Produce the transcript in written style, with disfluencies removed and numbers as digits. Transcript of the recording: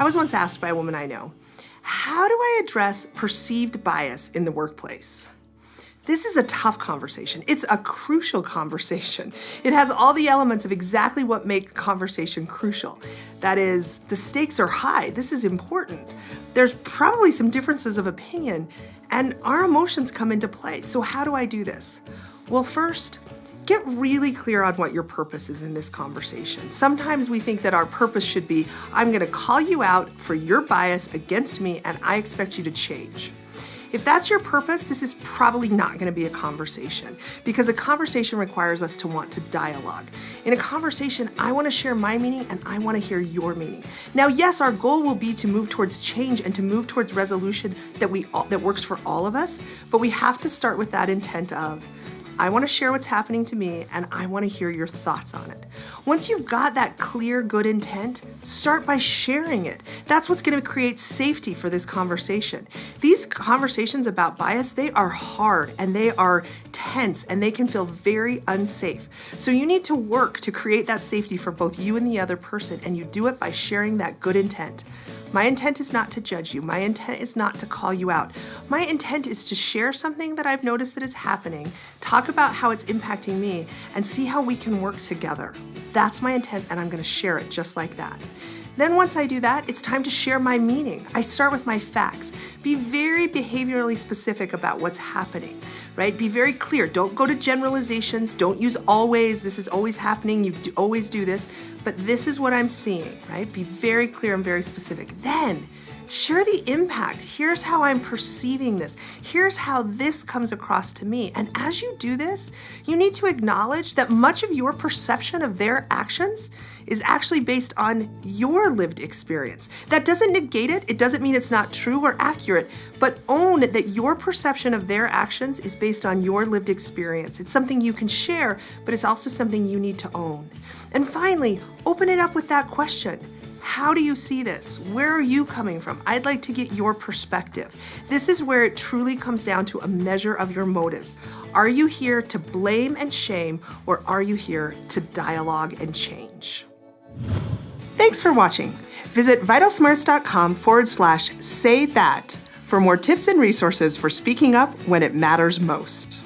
was once asked by a woman I know, how do I address perceived bias in the workplace? This is a tough conversation. It's a crucial conversation. It has all the elements of exactly what makes conversation crucial. That is, the stakes are high. This is important. There's probably some differences of opinion, and our emotions come into play. So how do I do this? Well, first, get really clear on what your purpose is in this conversation. Sometimes we think that our purpose should be, I'm going to call you out for your bias against me, and I expect you to change. If that's your purpose, this is probably not going to be a conversation, because a conversation requires us to want to dialogue. In a conversation, I want to share my meaning and I want to hear your meaning. Now, yes, our goal will be to move towards change and to move towards resolution that works for all of us, but we have to start with that intent of, I want to share what's happening to me and I want to hear your thoughts on it. Once you've got that clear, good intent, start by sharing it. That's what's going to create safety for this conversation. These conversations about bias, they are hard and they are tense and they can feel very unsafe. So you need to work to create that safety for both you and the other person, and you do it by sharing that good intent. My intent is not to judge you. My intent is not to call you out. My intent is to share something that I've noticed that is happening, talk about how it's impacting me, and see how we can work together. That's my intent, and I'm going to share it just like that. Then once I do that, it's time to share my meaning. I start with my facts. Be very behaviorally specific about what's happening, right? Be very clear. Don't go to generalizations. Don't use always. This is always happening. You always do this. But this is what I'm seeing, right? Be very clear and very specific. Then share the impact. Here's how I'm perceiving this. Here's how this comes across to me. And as you do this, you need to acknowledge that much of your perception of their actions is actually based on your lived experience. That doesn't negate it. It doesn't mean it's not true or accurate, but own that your perception of their actions is based on your lived experience. It's something you can share, but it's also something you need to own. And finally, open it up with that question. How do you see this? Where are you coming from? I'd like to get your perspective. This is where it truly comes down to a measure of your motives. Are you here to blame and shame, or are you here to dialogue and change? Thanks for watching. Visit VitalSmarts.com/say that for more tips and resources for speaking up when it matters most.